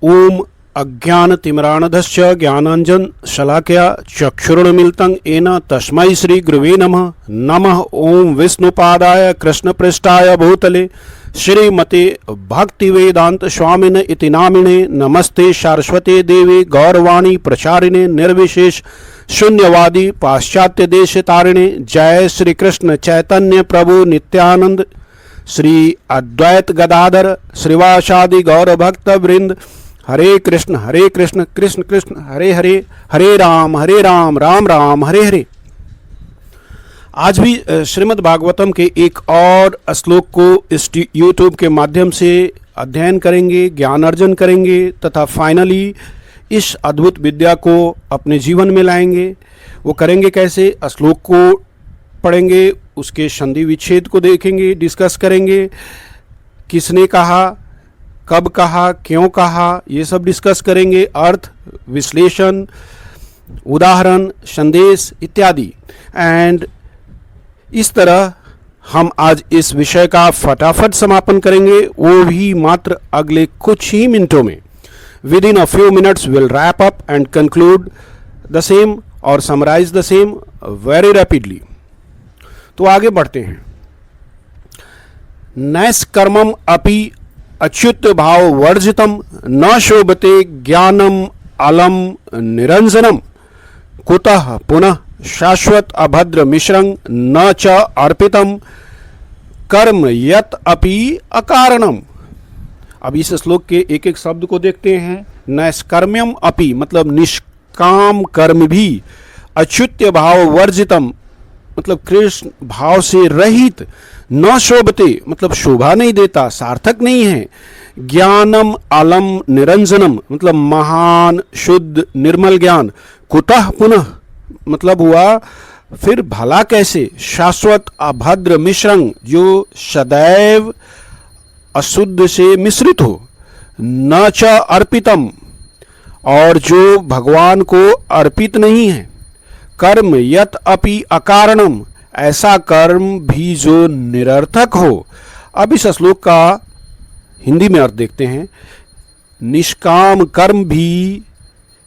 ओम अज्ञानतिमिरान्धस्य ज्ञानाञ्जन शलाकया चक्षुरुन्मीलितं येन तस्मै श्री गुरुवे नमः। नमः ओम विष्णुपादाय कृष्णपृष्ठाय भूतले श्रीमते भक्तिवेदांत स्वामिने इति नामिने। नमस्ते सारस्वते देवे गौरवाणी प्रचारिणे निर्विशेष शून्यवादी पाश्चात्य देश तारिणे। जय श्री कृष्ण चैतन्य प्रभु नित्यानंद श्री अद्वैत गदाधर श्रीवासादि गौर भक्त वृंद। हरे कृष्ण कृष्ण कृष्ण हरे हरे, हरे राम राम राम हरे हरे। आज भी श्रीमद् भागवतम के एक और श्लोक को इस यूट्यूब के माध्यम से अध्ययन करेंगे, ज्ञान अर्जन करेंगे तथा फाइनली इस अद्भुत विद्या को अपने जीवन में लाएंगे। वो करेंगे कैसे? श्लोक को पढ़ेंगे, उसके संधि विच्छेद को देखेंगे, डिस्कस करेंगे, किसने कहा, कब कहा, क्यों कहा, ये सब डिस्कस करेंगे। अर्थ, विश्लेषण, उदाहरण, संदेश इत्यादि। एंड इस तरह हम आज इस विषय का फटाफट समापन करेंगे, वो भी मात्र अगले कुछ ही मिनटों में। Within a few minutes will wrap up and conclude the same और summarise the same very rapidly. तो आगे बढ़ते हैं। नैष्कर्मम अपि अच्युत भाव वर्जितम न शोभते ज्ञानम अलम निरंजनम कुतः पुनः शाश्वत अभद्र मिश्रं न च अर्पितम कर्म यत अपि अकारणम। अब इस श्लोक के एक एक शब्द को देखते हैं। नैष्कर्म्यम अपि मतलब निष्काम कर्म भी, अच्युत्य भाव वर्जितम मतलब कृष्ण भाव से रहित, न शोभते मतलब शोभा नहीं देता, सार्थक नहीं है, ज्ञानम अलम निरंजनम मतलब महान शुद्ध निर्मल ज्ञान, कुतः पुनः मतलब हुआ फिर भला कैसे, शाश्वत अभद्र मिश्रं जो सदैव अशुद्ध से मिश्रित हो, न च अर्पितम और जो भगवान को अर्पित नहीं है, कर्म यत अपि अकारणम ऐसा कर्म भी जो निरर्थक हो। अब इस श्लोक का हिंदी में अर्थ देखते हैं। निष्काम कर्म भी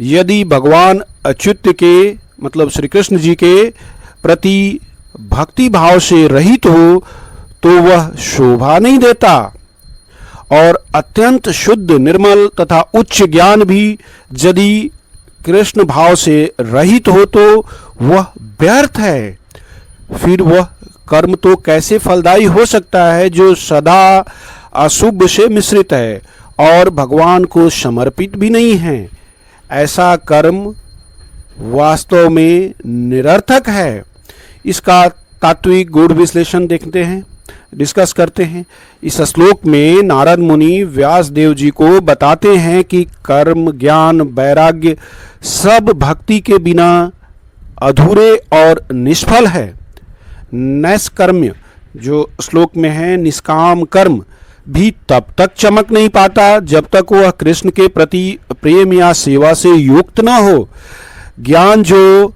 यदि भगवान अच्युत के मतलब श्री कृष्ण जी के प्रति भक्ति भाव से रहित हो तो वह शोभा नहीं देता, और अत्यंत शुद्ध निर्मल तथा उच्च ज्ञान भी यदि कृष्ण भाव से रहित हो तो वह व्यर्थ है। फिर वह कर्म तो कैसे फलदायी हो सकता है जो सदा अशुभ से मिश्रित है और भगवान को समर्पित भी नहीं है। ऐसा कर्म वास्तव में निरर्थक है। इसका तात्विक गूढ़ विश्लेषण देखते हैं, डिस्कस करते हैं। इस श्लोक में नारद मुनि व्यास देव जी को बताते हैं कि कर्म, ज्ञान, वैराग्य सब भक्ति के बिना अधूरे और निष्फल है। नैष्कर्म्य जो श्लोक में है, निष्काम कर्म भी तब तक चमक नहीं पाता जब तक वह कृष्ण के प्रति प्रेम या सेवा से युक्त न हो। ज्ञान जो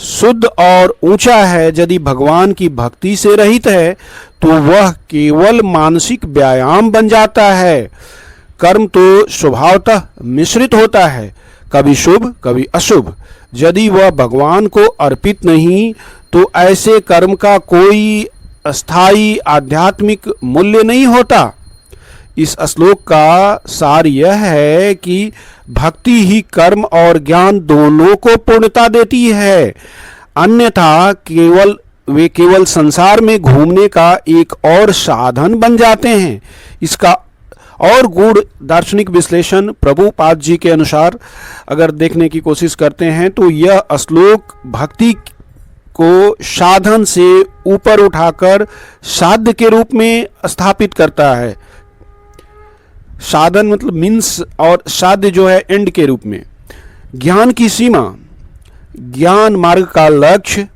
शुद्ध और ऊंचा है यदि भगवान की भक्ति से रहित है तो वह केवल मानसिक व्यायाम बन जाता है। कर्म तो स्वभावतः मिश्रित होता है, कभी शुभ कभी अशुभ। यदि वह भगवान को अर्पित नहीं तो ऐसे कर्म का कोई अस्थायी आध्यात्मिक मूल्य नहीं होता। इस श्लोक का सार यह है कि भक्ति ही कर्म और ज्ञान दोनों को पूर्णता देती है, अन्यथा वे केवल संसार में घूमने का एक और साधन बन जाते हैं। इसका और गूढ़ दार्शनिक विश्लेषण प्रभुपाद जी के अनुसार अगर देखने की कोशिश करते हैं तो यह श्लोक भक्ति को साधन से ऊपर उठाकर साध्य के रूप में स्थापित करता है। साधन मतलब मीन्स और साध्य जो है एंड के रूप में। ज्ञान की सीमा, ज्ञान मार्ग का लक्ष्य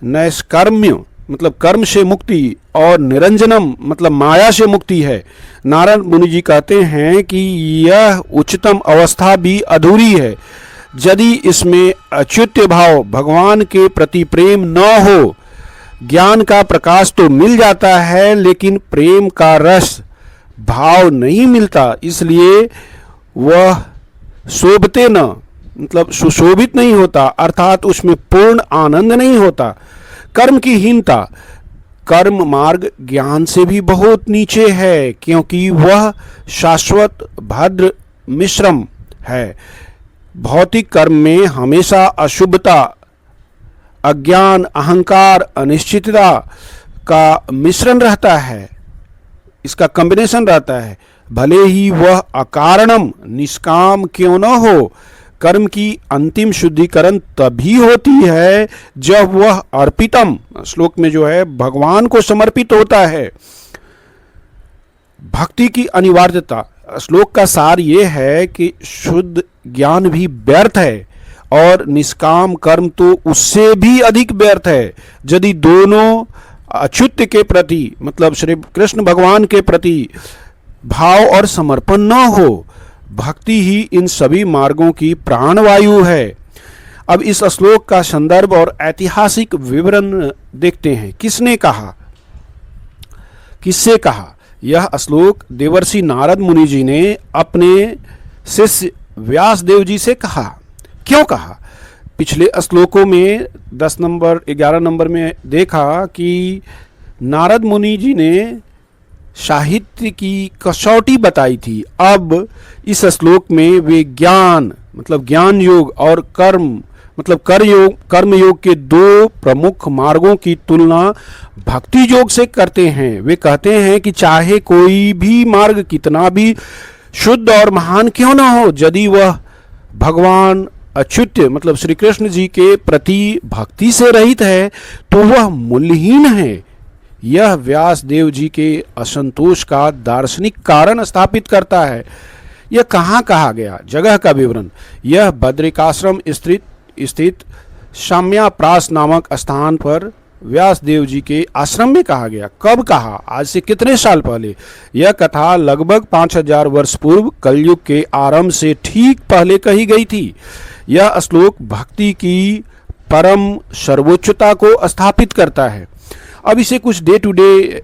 नैष्कर्म्य मतलब कर्म से मुक्ति और निरंजनम मतलब माया से मुक्ति है। नारद मुनि जी कहते हैं कि यह उच्चतम अवस्था भी अधूरी है यदि इसमें अच्युत भाव भगवान के प्रति प्रेम न हो। ज्ञान का प्रकाश तो मिल जाता है लेकिन प्रेम का रस भाव नहीं मिलता, इसलिए वह शोभते न, मतलब सुशोभित नहीं होता, अर्थात उसमें पूर्ण आनंद नहीं होता। कर्म की हीनता, कर्म मार्ग ज्ञान से भी बहुत नीचे है, क्योंकि वह शाश्वत भद्र मिश्रम है। भौतिक कर्म में हमेशा अशुभता, अज्ञान, अहंकार, अनिश्चितता का मिश्रण रहता है, इसका कॉम्बिनेशन रहता है। भले ही वह अकारणम निष्काम क्यों न हो, कर्म की अंतिम शुद्धिकरण तभी होती है जब वह अर्पितम, श्लोक में जो है भगवान को समर्पित होता है। भक्ति की अनिवार्यता, श्लोक का सार ये है कि शुद्ध ज्ञान भी व्यर्थ है और निष्काम कर्म तो उससे भी अधिक व्यर्थ है यदि दोनों अच्युत के प्रति, मतलब श्री कृष्ण भगवान के प्रति भाव और समर्पण न हो। भक्ति ही इन सभी मार्गों की प्राणवायु है। अब इस श्लोक का संदर्भ और ऐतिहासिक विवरण देखते हैं। किसने कहा, किससे कहा? यह श्लोक देवर्षि नारद मुनि जी ने अपने शिष्य व्यास देव जी से कहा। क्यों कहा? पिछले श्लोकों में 10 नंबर 11 नंबर में देखा कि नारद मुनि जी ने साहित्य की कसौटी बताई थी। अब इस श्लोक में वे ज्ञान, मतलब ज्ञान योग, और कर्म, मतलब कर्म योग के दो प्रमुख मार्गों की तुलना भक्ति योग से करते हैं। वे कहते हैं कि चाहे कोई भी मार्ग कितना भी शुद्ध और महान क्यों न हो, यदि वह भगवान अच्युत, मतलब श्री कृष्ण जी के प्रति भक्ति से रहित है तो वह मूल्यहीन है। यह व्यास देव जी के असंतोष का दार्शनिक कारण स्थापित करता है। यह कहाँ कहा गया? जगह का विवरण। यह बद्रिकाश्रम स्थित शाम्याप्रास नामक स्थान पर व्यास देव जी के आश्रम में कहा गया। कब कहा? आज से कितने साल पहले? यह कथा लगभग 5000 वर्ष पूर्व कलयुग के आरंभ से ठीक पहले कही गई थी। यह श्लोक भक्ति की परम सर्वोच्चता को स्थापित करता है। अब इसे कुछ डे टू डे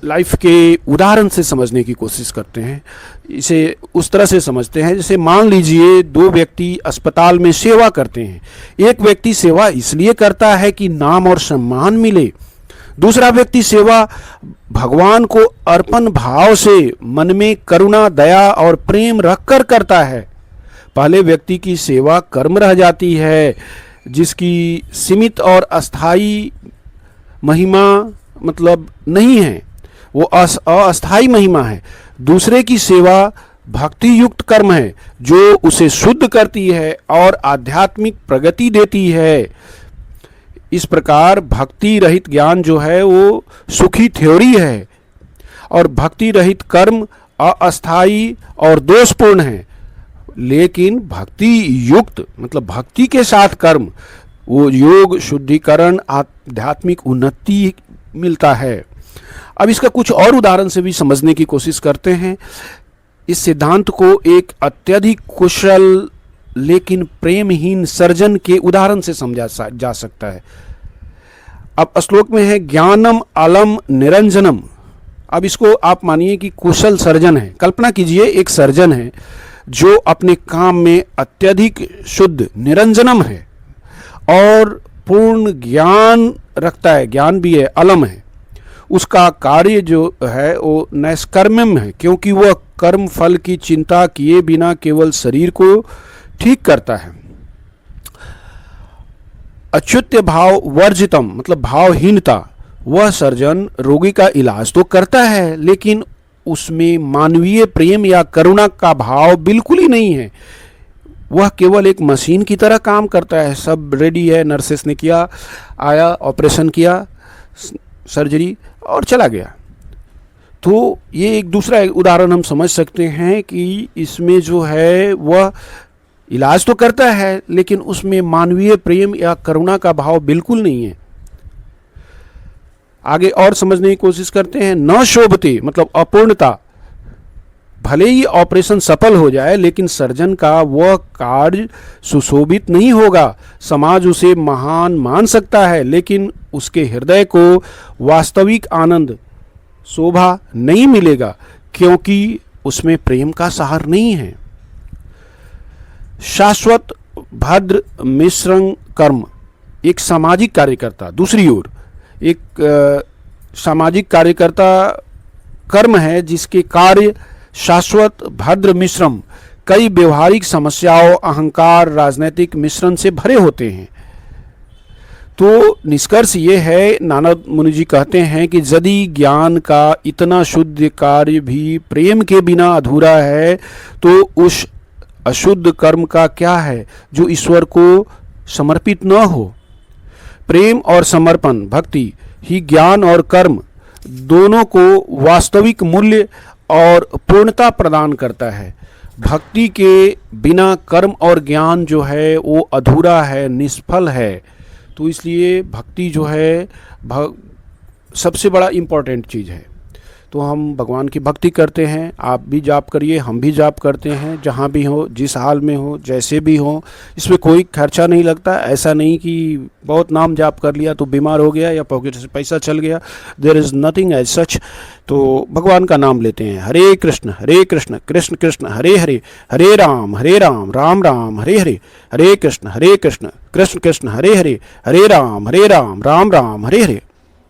लाइफ के उदाहरण से समझने की कोशिश करते हैं। इसे उस तरह से समझते हैं जैसे मान लीजिए 2 व्यक्ति अस्पताल में सेवा करते हैं। एक व्यक्ति सेवा इसलिए करता है कि नाम और सम्मान मिले, दूसरा व्यक्ति सेवा भगवान को अर्पण भाव से मन में करुणा, दया और प्रेम रखकर करता है। पहले व्यक्ति की सेवा कर्म रह जाती है जिसकी सीमित और अस्थायी महिमा मतलब नहीं है, वो अस्थायी महिमा है। दूसरे की सेवा भक्ति युक्त कर्म है जो उसे शुद्ध करती है और आध्यात्मिक प्रगति देती है। इस प्रकार भक्ति रहित ज्ञान जो है वो सुखी थ्योरी है और भक्ति रहित कर्म अस्थायी और दोषपूर्ण है। लेकिन भक्ति युक्त, मतलब भक्ति के साथ कर्म, वो योग, शुद्धिकरण, आध्यात्मिक उन्नति मिलता है। अब इसका कुछ और उदाहरण से भी समझने की कोशिश करते हैं। इस सिद्धांत को एक अत्यधिक कुशल लेकिन प्रेमहीन सर्जन के उदाहरण से समझा जा सकता है। अब श्लोक में है ज्ञानम अलम निरंजनम। अब इसको आप मानिए कि कुशल सर्जन है। कल्पना कीजिए एक सर्जन है जो अपने काम में अत्यधिक शुद्ध, निरंजनम है और पूर्ण ज्ञान रखता है, ज्ञान भी है, अलम है। उसका कार्य जो है वो नैष्कर्म्यम है, क्योंकि वह कर्म फल की चिंता किए बिना केवल शरीर को ठीक करता है। अच्युत्य भाव वर्जितम, मतलब भावहीनता। वह सर्जन रोगी का इलाज तो करता है लेकिन उसमें मानवीय प्रेम या करुणा का भाव बिल्कुल ही नहीं है। वह केवल एक मशीन की तरह काम करता है। सब रेडी है, नर्सेस ने किया, आया, ऑपरेशन किया, सर्जरी और चला गया। तो ये एक दूसरा उदाहरण हम समझ सकते हैं कि इसमें जो है वह इलाज तो करता है लेकिन उसमें मानवीय प्रेम या करुणा का भाव बिल्कुल नहीं है। आगे और समझने की कोशिश करते हैं। न शोभते, मतलब अपूर्णता। भले ही ऑपरेशन सफल हो जाए लेकिन सर्जन का वह कार्य सुशोभित नहीं होगा। समाज उसे महान मान सकता है लेकिन उसके हृदय को वास्तविक आनंद, शोभा नहीं मिलेगा क्योंकि उसमें प्रेम का सहार नहीं है। शाश्वत भद्र मिश्रण कर्म, एक सामाजिक कार्यकर्ता, दूसरी ओर एक सामाजिक कार्यकर्ता कर्म है जिसके कार्य शाश्वत भद्र मिश्रम कई व्यवहारिक समस्याओं, अहंकार, राजनीतिक मिश्रण से भरे होते हैं। तो निष्कर्ष ये है, नारद मुनि जी कहते हैं कि यदि ज्ञान का इतना शुद्ध कार्य भी प्रेम के बिना अधूरा है तो उस अशुद्ध कर्म का क्या है जो ईश्वर को समर्पित न हो। प्रेम और समर्पण, भक्ति ही ज्ञान और कर्म दोनों को वास्तविक मूल्य और पूर्णता प्रदान करता है। भक्ति के बिना कर्म और ज्ञान जो है वो अधूरा है, निष्फल है। तो इसलिए भक्ति जो है सबसे बड़ा इम्पोर्टेंट चीज़ है। तो हम भगवान की भक्ति करते हैं, आप भी जाप करिए, हम भी जाप करते हैं, जहाँ भी हो, जिस हाल में हो, जैसे भी हो। इसमें कोई खर्चा नहीं लगता। ऐसा नहीं कि बहुत नाम जाप कर लिया तो बीमार हो गया या पॉकेट से पैसा चल गया। There is nothing as such. तो भगवान का नाम लेते हैं, हरे कृष्ण कृष्ण कृष्ण हरे हरे, हरे राम राम राम हरे हरे, हरे कृष्ण कृष्ण कृष्ण हरे हरे, हरे राम राम राम हरे हरे।